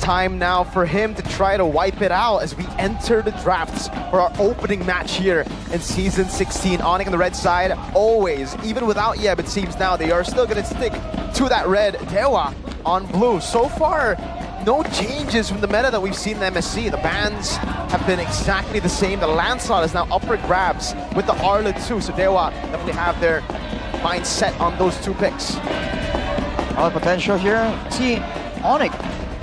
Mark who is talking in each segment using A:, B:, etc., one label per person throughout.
A: time now for him to try to wipe it out as we enter the drafts for our opening match here in Season 16. ONIC on the red side, always, even without Yeb, it seems now they are still going to stick to that red. DEWA on blue. So far, no changes from the meta that we've seen in MSC. The bans have been exactly the same. The Lancelot is now up for grabs with the Arlet too. So DEWA definitely have their mind set on those two picks.
B: A lot of potential here. See, ONIC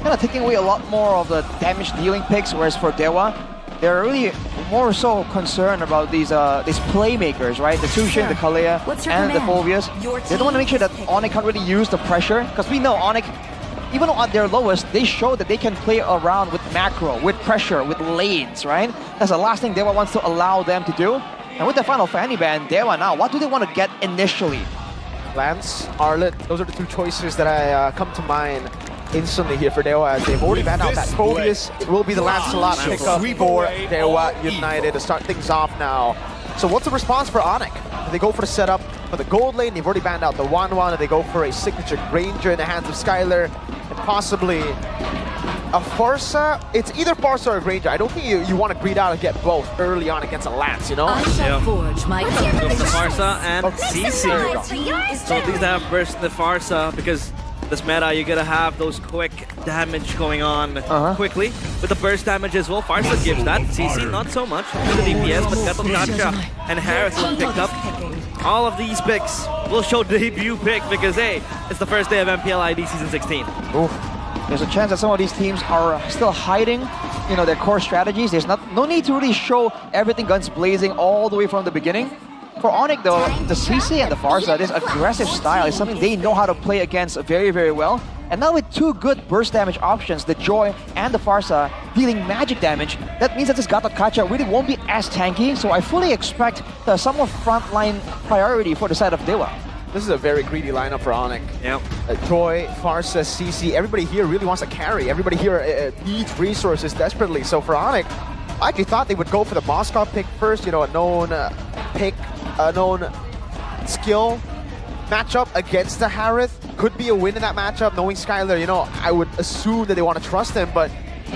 B: kind of taking away a lot more of the damage dealing picks, whereas for DEWA, they're really more so concerned about these playmakers, right? The Tushin, the Kalea, and the Phobias. They don't want to make sure that ONIC can't really use the pressure, because we know ONIC, even at their lowest, they show that they can play around with macro, with pressure, with lanes, right? That's the last thing DEWA wants to allow them to do. And with the final Fanny ban, DEWA now, what do they want to get initially?
A: Lance, Arlet, those are the two choices that I come to mind instantly here for DEWA, as they've already banned out that Phobius. It will be the Lancelot pickup for DEWA United to start things off now. So what's the response for ONIC? Do they go for the setup for the gold lane? They've already banned out the 1-1, and they go for a signature Granger in the hands of Skylar, and possibly a Farsa. It's either Farsa or Granger. I don't think you want to greed out and get both early on against a Lance, you know?
C: Forge my
D: the Farsa and CC. So these have burst the Farsa because this meta, you're gonna have those quick damage going on quickly. With the burst damage as well, Farsa gives that. CC not so much with the DPS, but Gato Gacha and Harris will pick up. All of these picks will show debut pick because hey, it's the first day of MPL ID Season 16.
B: Oof. There's a chance that some of these teams are still hiding, you know, their core strategies. There's no need to really show everything guns blazing all the way from the beginning. For ONIC though, the CC and the Farsa, this aggressive style is something they know how to play against very, very well. And now with two good burst damage options, the Joy and the Farsa dealing magic damage, that means that this Gatot Kacha really won't be as tanky. So I fully expect some more frontline priority for the side of DEWA.
A: This is a very greedy lineup for ONIC.
D: Yep.
A: Joy, Farsa, CC, everybody here really wants to carry. Everybody here needs resources desperately. So for ONIC, I actually thought they would go for the Moskov pick first, you know, a known pick, a known skill matchup against the Harith. Could be a win in that matchup, knowing Skylar, you know, I would assume that they want to trust him, but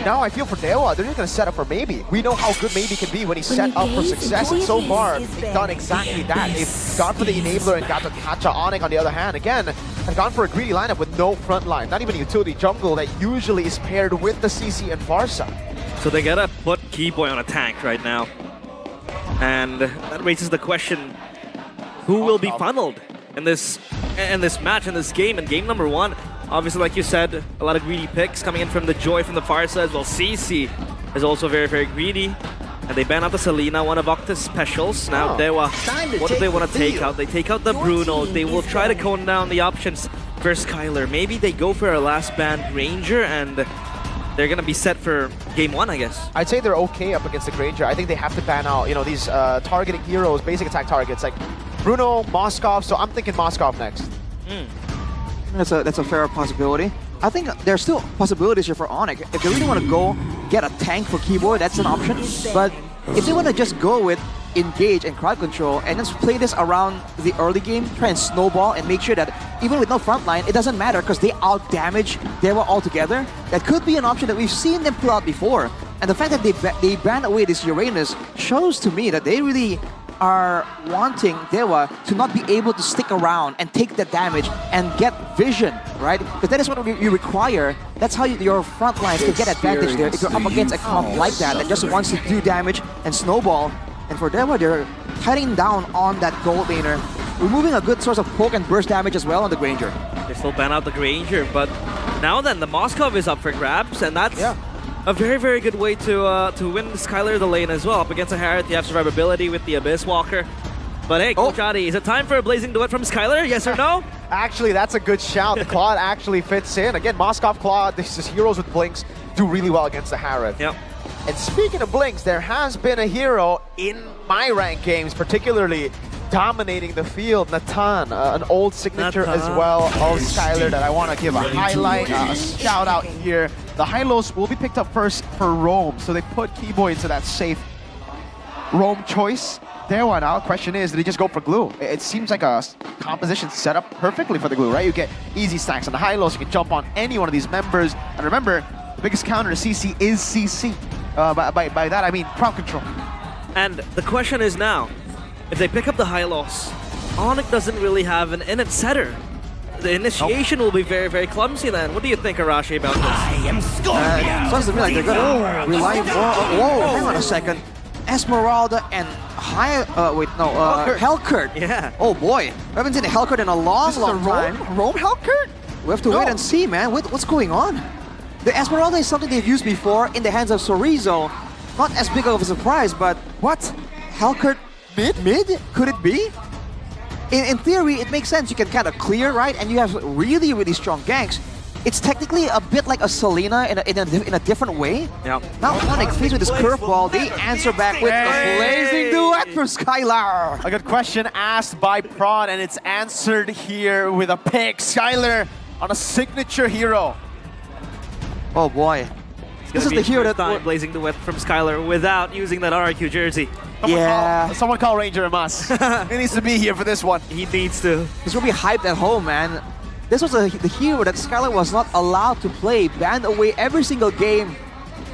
A: now I feel for DEWA, they're just going to set up for Maybe. We know how good Maybe can be when he's set up for success, and so far, they've done exactly that. They've gone for the enabler and got the Kacha. ONIC, on the other hand, again, have gone for a greedy lineup with no front line, not even a utility jungle that usually is paired with the CC and Farsa.
D: So they gotta put Keyboy on a tank right now. And that raises the question, who will be funneled in this match, in this game, in game number 1? Obviously, like you said, a lot of greedy picks coming in from the Joy, from the Farsa as well. CC is also very, very greedy. And they ban out the Selena, one of Octa's specials. Now, DEWA, what do they want to take out? They take out the Bruno. They will try to cone down the options for Skylar. Maybe they go for a last ban Ranger, and they're going to be set for game 1, I guess.
A: I'd say they're okay up against the Granger. I think they have to ban out, you know, these targeting heroes, basic attack targets, like Bruno, Moskov, so I'm thinking Moskov next.
B: That's a fair possibility. I think there's still possibilities here for ONIC. If they really want to go get a tank for Keyboy, that's an option. But if they want to just go with engage and crowd control and just play this around the early game, try and snowball and make sure that even with no front line, it doesn't matter because they out-damage DEWA altogether, that could be an option that we've seen them pull out before. And the fact that they ban away this Uranus shows to me that they really are wanting DEWA to not be able to stick around and take the damage and get vision, right? Because that is what you require. That's how your front lines can get advantage there if you're up against a comp like that just wants to do damage and snowball. And for DEWA, they're tightening down on that gold laner, removing a good source of poke and burst damage as well on the Granger.
D: They still ban out the Granger, but now then, the Moskov is up for grabs, and that's a very, very good way to win Skylar the lane as well. Up against a Harith, you have survivability with the Abyss Walker. But hey, Coach Adi, is it time for a Blazing Duet from Skylar? Yes or no?
A: Actually, that's a good shout. The Claude actually fits in. Again, Moskov Claude, this is heroes with blinks, do really well against the Harith.
D: Yep.
A: And speaking of blinks, there has been a hero in my rank games, particularly dominating the field, Natan, an old signature as well of Skylar that I want to give a highlight, a shout out here. The Hylos will be picked up first for Roam, so they put Keyboy into that safe Roam choice. DEWA now, the question is, did he just go for glue? It seems like a composition set up perfectly for the glue, right? You get easy stacks on the Hylos, you can jump on any one of these members, and remember, biggest counter to CC is CC. By that, I mean crowd control.
D: And the question is now, if they pick up the high loss, ONIC doesn't really have an innate setter. The initiation will be very, very clumsy then. What do you think, Arashi, about this?
B: Sounds to me like they're gonna rely more on... Whoa, hang on a second. Esmeralda and Hellcurt.
D: Yeah.
B: Oh boy, we haven't seen a Hellcurt in a long time.
A: Rome Hellcurt?
B: We have to wait and see, man. What's going on? The Esmeralda is something they've used before in the hands of Sorizo. Not as big of a surprise, but what? Hellcurt mid? Mid? Could it be? In theory, it makes sense. You can kind of clear, right? And you have really, really strong ganks. It's technically a bit like a Selena in a different way.
D: Yeah.
B: Now ONIC faced with this curveball, they answer back with the blazing duet for Skylar.
A: A good question asked by Prod, and it's answered here with a pick. Skylar on a signature hero.
B: Oh boy. This is the hero that...
D: blazing duet from Skylar without using that RQ jersey.
A: Someone call Ranger and Mas. He needs to be here for this one.
D: He needs to.
B: He's gonna be hyped at home, man. This was the hero that Skylar was not allowed to play, banned away every single game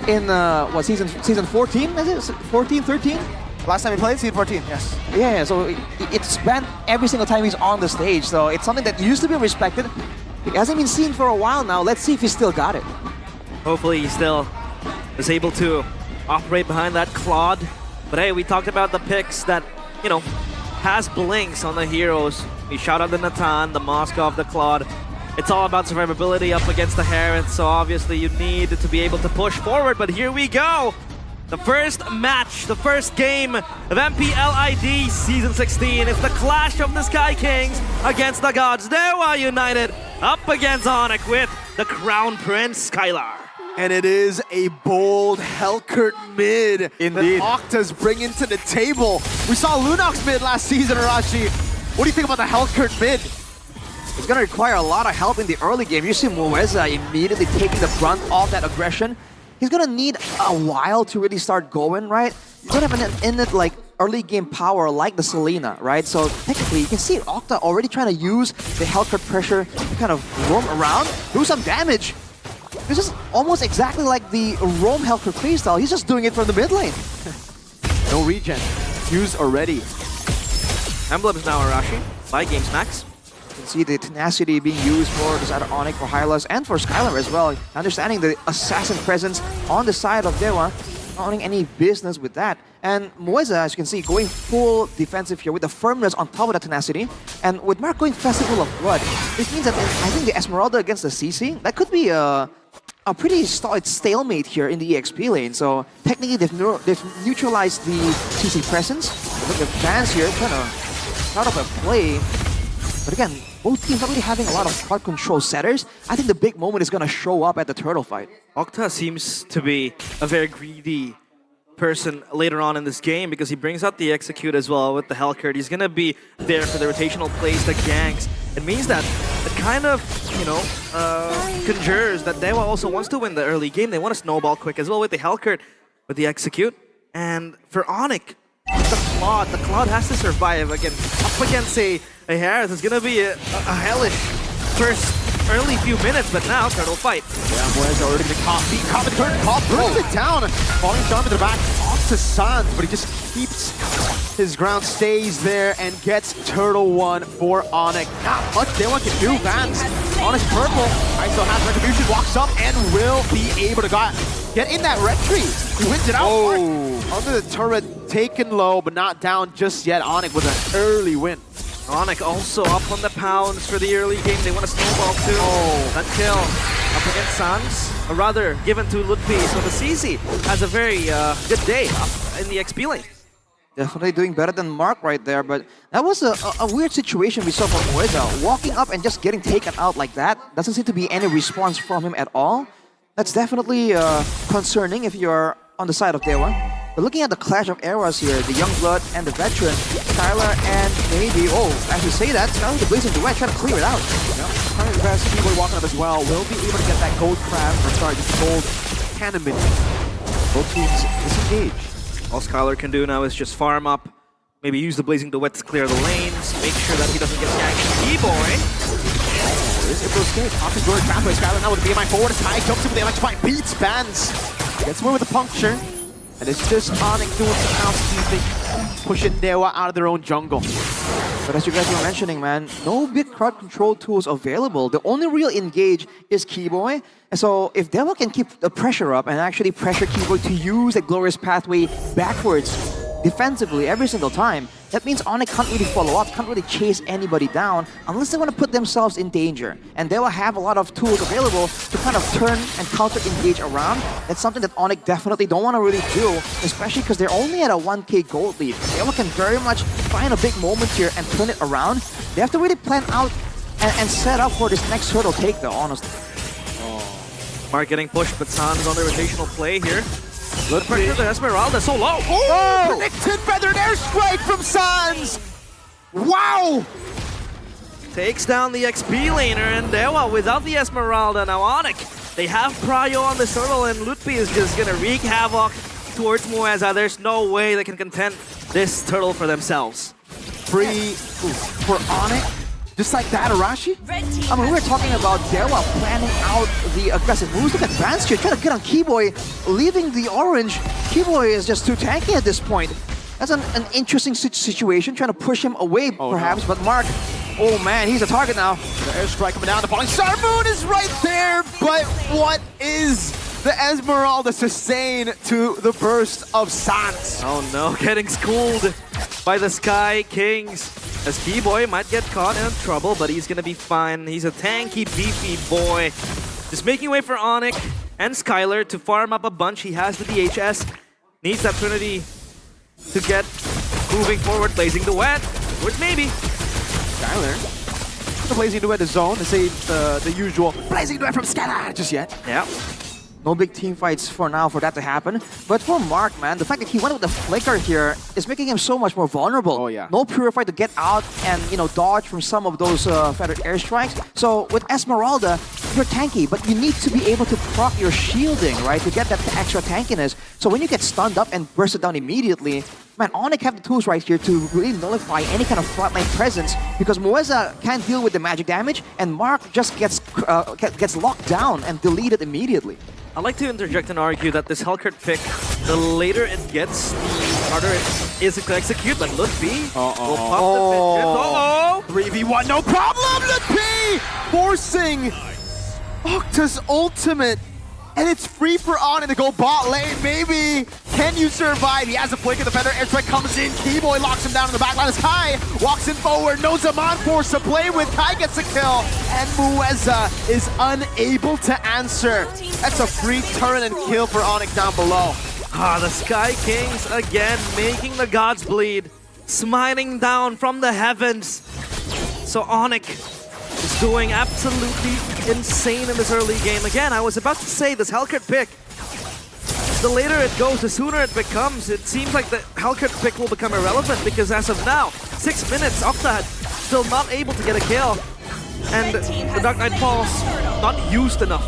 B: in season 14? Is it 14, 13?
A: Last time he played, season 14, yes.
B: Yeah, so it's banned every single time he's on the stage. So it's something that used to be respected. It hasn't been seen for a while now. Let's see if he still got it.
D: Hopefully he still is able to operate behind that Claude. But hey, we talked about the picks that, you know, has blinks on the heroes. We shout out the Natan, the Moskov, the Claude. It's all about survivability up against the Heron, so obviously you need to be able to push forward, but here we go! The first match, the first game of MPL ID Season 16. It's the clash of the Sky Kings against the Gods. DEWA United up against ONIC with the Crown Prince, Skylar.
A: And it is a bold Hellcurt mid
B: Indeed.
A: that Octa's bringing to the table. We saw Lunox mid last season, Arashi. What do you think about the Hellcurt mid?
B: It's going to require a lot of help in the early game. You see Moeza immediately taking the brunt of that aggression. He's going to need a while to really start going, right? You don't have an innate like early game power like the Selena, right? So technically you can see Octa already trying to use the Hellcurt pressure to kind of roam around, do some damage. This is almost exactly like the Roam Hellcurt playstyle. He's just doing it from the mid lane.
A: No regen. Used already.
D: Emblems now, Arashi, by Games Max.
B: You can see the tenacity being used for the side of ONIC, for Hylas, and for Skylar as well. Understanding the assassin presence on the side of DEWA, not having any business with that. And Moeza, as you can see, going full defensive here with the firmness on top of the tenacity. And with Mark going Festival of Blood, this means that I think the Esmeralda against the CC, that could be a pretty solid stalemate here in the EXP lane. So technically they've neutralized the CC presence. Look at the fans here trying to start up a play. But again, both teams not really having a lot of crowd control setters. I think the big moment is going to show up at the turtle fight.
D: Octa seems to be a very greedy person later on in this game because he brings out the execute as well with the Hellcurt. He's going to be there for the rotational plays, the ganks. It means that it kind of, you know, conjures that DEWA also wants to win the early game. They want to snowball quick as well with the Hellcurt, with the execute. And for ONIC, the Claude has to survive again up against a Harris. It's going to be a hellish first early few minutes, but now turtle fight.
A: Yeah, Moeza already been caught the curtain, caught, brings it down. Falling down to the back, off to Sans, but he just keeps his ground, stays there, and gets Turtle 1 for ONIC. Not much DEWA can do, Vance. ONIC's purple, ISO has retribution, walks up, and will be able to get in that red tree. He wins it out. Under the turret, taken low, but not down just yet. ONIC with an early win.
D: ONIC also up on the pounds for the early game. They want to snowball too. That kill up against Sans, or rather given to Ludpi. So the CC has a very good day up in the XP lane.
B: Definitely doing better than Mark right there, but that was a weird situation we saw from Moeza. Walking up and just getting taken out like that. Doesn't seem to be any response from him at all. That's definitely concerning if you're on the side of DEWA. But looking at the clash of eras here, the young blood and the veteran, Skylar and maybe, as you say that, Skylar the blazing duet trying to clear it out.
A: Skylar the best, Keyboard walking up as well. Will be able to get that gold crab, or sorry, just gold cannon minion. Both teams disengage.
D: All Skylar can do now is just farm up, maybe use the blazing duet to clear the lanes, make sure that he doesn't get ganked. Keyboard
A: Is able to escape. Off his going pathway. Skylar now with the BMI forward. It's high. Jumps in with the electrifying. Beats Bans. Gets away with the puncture. And it's just ONIC doing some housekeeping. Pushing DEWA out of their own jungle.
B: But as you guys were mentioning, man, no big crowd control tools available. The only real engage is Keyboy. And so if DEWA can keep the pressure up and actually pressure Keyboy to use the glorious pathway backwards defensively every single time, that means ONIC can't really follow up, can't really chase anybody down unless they want to put themselves in danger. And they will have a lot of tools available to kind of turn and counter-engage around. That's something that ONIC definitely don't want to really do, especially because they're only at a 1k gold lead. They can very much find a big moment here and turn it around. They have to really plan out and set up for this next hurdle take though, honestly.
D: Mark getting pushed, but Sans on the rotational play here. Good pressure to Esmeralda, so low.
A: Oh! Predicted feathered airstrike from Sans! Wow!
D: Takes down the XP laner, and DEWA without the Esmeralda. Now ONIC, they have Prio on the turtle, and Lutfi is just gonna wreak havoc towards Mueza. There's no way they can contend this turtle for themselves.
A: Free for ONIC. Just like that, Arashi?
B: I mean, we were talking about DEWA planning out the aggressive moves. Look at Vance here, trying to get on Keyboy, leaving the orange. Keyboy is just too tanky at this point. That's an interesting situation, trying to push him away, perhaps. No. But Mark, oh man, he's a target now.
A: The airstrike coming down, the falling star moon is right there, but what is the Esmeralda sustain to the burst of Sans?
D: Oh no, getting schooled by the Sky Kings. As Keyboy might get caught in trouble, but he's gonna be fine. He's a tanky, beefy boy. Just making way for ONIC and Skylar to farm up a bunch. He has the DHS. Needs the opportunity to get moving forward. Blazing Duet. Towards maybe.
A: Skylar. The Blazing Duet is zone to save the usual Blazing Duet from Skylar just yet.
D: Yeah.
B: No big team fights for now for that to happen. But for Mark, man, the fact that he went with the flicker here is making him so much more vulnerable.
A: Oh, yeah.
B: No Purify to get out and, you know, dodge from some of those feathered airstrikes. So with Esmeralda, you're tanky, but you need to be able to proc your shielding, right, to get that extra tankiness. So when you get stunned up and burst it down immediately, man, ONIC have the tools right here to really nullify any kind of frontline presence because Mueza can't deal with the magic damage and Mark just gets locked down and deleted immediately.
D: I'd like to interject and argue that this Hellcurt pick, the later it gets, the harder it is to execute, but Lutfi will pop the pigeon.
A: 3v1, no problem! Lutfi forcing Octa's ultimate, and it's free for ONIC to go bot lane, maybe. Can you survive? He has a flick of the feather, airstrike comes in, Keyboy locks him down in the backline as Kai walks in forward, no Zaman force to play with, Kai gets a kill, and Mueza is unable to answer. That's a free turret and kill for ONIC down below.
D: Ah, the Sky Kings again making the gods bleed, smiling down from the heavens. So ONIC is doing absolutely insane in this early game. Again, I was about to say this Hellcurt pick, the later it goes, the sooner it becomes. It seems like the Hellcurt pick will become irrelevant because as of now, 6 minutes, Octa still not able to get a kill. And the Dark Knight Falls not used enough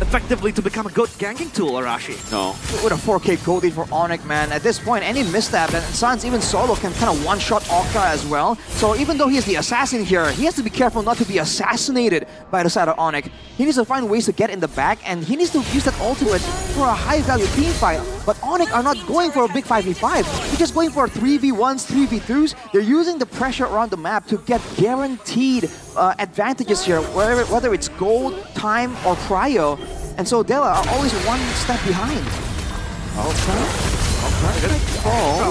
D: effectively to become a good ganking tool, Arashi.
A: No.
B: With a 4k gold lead for ONIC, man, at this point, any misstep, and Sans even solo can kind of one-shot Octa as well. So even though he's the assassin here, he has to be careful not to be assassinated by the side of ONIC. He needs to find ways to get in the back, and he needs to use that ultimate for a high-value team fight. But ONIC are not going for a big 5v5. They're just going for 3v1s, 3v2s. They're using the pressure around the map to get guaranteed advantages here, whether it's gold, time, or prio. And so DEWA are always one step behind.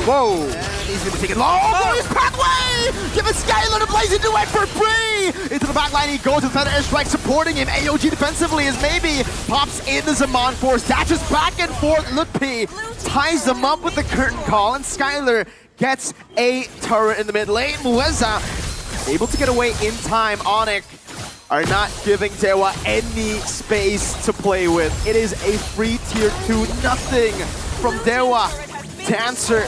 A: Whoa! And he's gonna take it long. Oh, his pathway! Give a Skylar to Blazing Duet for free! Into the backline he goes with Feather Airstrike supporting him. AOG defensively is maybe pops in the Zaman Force, dashes back and forth. Lutfi ties them up with the curtain call, and Skylar gets a turret in the mid lane. Mueza able to get away in time. ONIC are not giving DEWA any space to play with. It is a free tier 2, nothing from DEWA to answer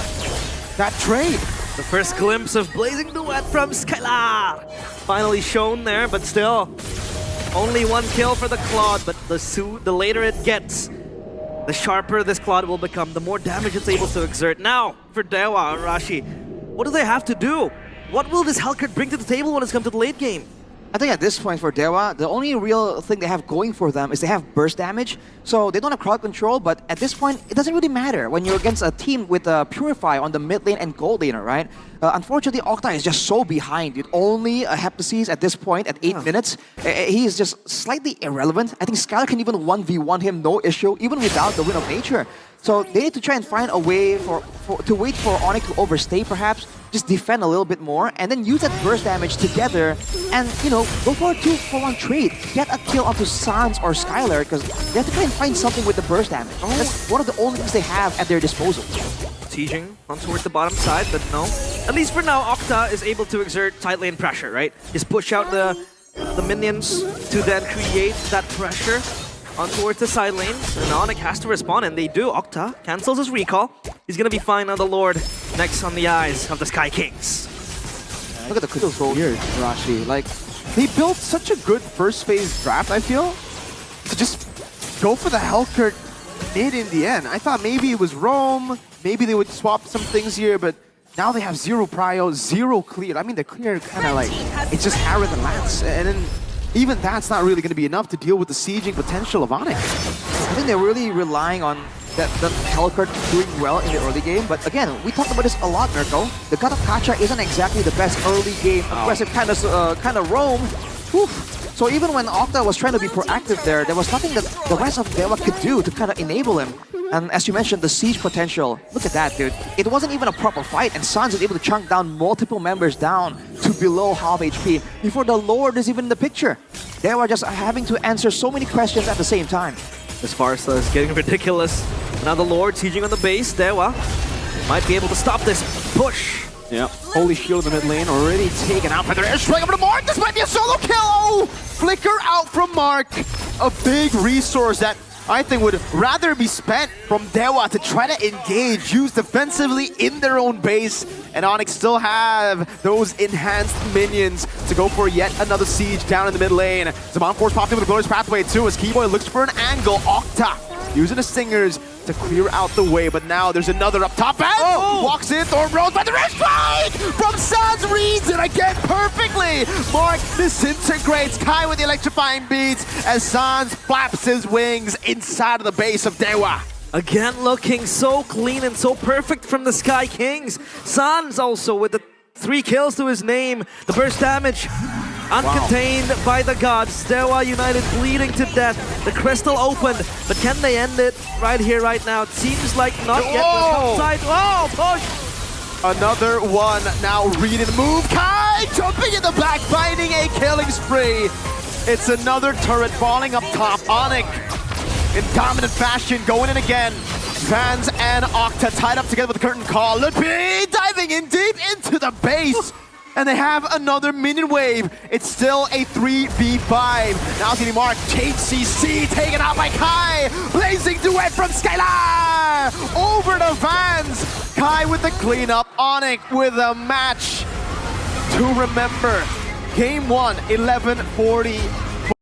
A: that trade.
D: The first glimpse of Blazing Duet from Skylar. Finally shown there, but still, only one kill for the Claude, but the later it gets, the sharper this Claude will become, the more damage it's able to exert. Now, for DEWA, Arashi, what do they have to do? What will this Hellcurt bring to the table when it's come to the late game?
B: I think at this point for DEWA, the only real thing they have going for them is they have burst damage. So they don't have crowd control, but at this point, it doesn't really matter when you're against a team with Purify on the mid lane and gold laner, right? Unfortunately, Octa is just so behind. With only a Heptasis at this point at 8 minutes. He is just slightly irrelevant. I think Skylar can even 1v1 him, no issue, even without the Wind of Nature. So they need to try and find a way to wait for ONIC to overstay perhaps, just defend a little bit more, and then use that burst damage together and, you know, go for a 2-for-1 trade. Get a kill onto Sans or Skylar, because they have to try and find something with the burst damage. That's one of the only things they have at their disposal.
D: Sieging on towards the bottom side, but no. At least for now, Octa is able to exert tight lane pressure, right? Just push out the minions to then create that pressure on towards the side lanes, and ONIC has to respond, and they do. Octa cancels his recall. He's gonna be fine on the Lord next on the eyes of the Sky Kings.
B: Look at the critical here, Rashi. Like,
A: They built such a good first phase draft, I feel, to just go for the Hellcurt mid in the end. I thought maybe it was Rome, maybe they would swap some things here, but now they have 0 prio, 0 clear. I mean, the clear kind of like, it's just Harith and Lance, and then even that's not really going to be enough to deal with the sieging potential of ONIC.
B: I think they're really relying on that Hellcurt doing well in the early game, but again, we talked about this a lot, Mirko. The God of Kacha isn't exactly the best early game aggressive kind of roam. Whew. So even when Octa was trying to be proactive there was nothing that the rest of DEWA could do to kind of enable him. And as you mentioned, the siege potential. Look at that, dude. It wasn't even a proper fight, and Sans is able to chunk down multiple members down to below half HP before the Lord is even in the picture. DEWA just having to answer so many questions at the same time.
D: As far as is getting ridiculous. Now the Lord sieging on the base. DEWA might be able to stop this push.
A: Yeah, Holy Shield in the mid lane already taken out by their airstrike over to Mark. This might be a solo kill. Oh, flicker out from Mark. A big resource that I think would rather be spent from DEWA to try to engage, use defensively in their own base. And ONIC still have those enhanced minions to go for yet another siege down in the mid lane. Zaman Force popped in with a Glorious Pathway too as Keyboy looks for an angle. Octa using the Stingers to clear out the way, but now there's another up top and walks in, Thorn Rose by the wrist strike from Sans, reads it again perfectly. Mark disintegrates Kai with the electrifying beats as Sans flaps his wings inside of the base of DEWA.
D: Again looking so clean and so perfect from the Sky Kings. Sans also with the 3 kills to his name. The burst damage uncontained by the gods. DEWA United bleeding to death. The crystal opened, but can they end it right here, right now? It seems like not yet. Outside. Oh, push!
A: Another one now reading the move. Kai jumping in the back, finding a killing spree. It's another turret falling up top. ONIC in dominant fashion, going in again. Vans and Octa tied up together with the curtain call. Lippy diving in deep into the base. And they have another minion wave. It's still a 3v5. Now getting Mark, HCC taken out by Kai. Blazing duet from Skylar. Over to Vans. Kai with the cleanup. ONIC with a match to remember. Game 1, 11:40.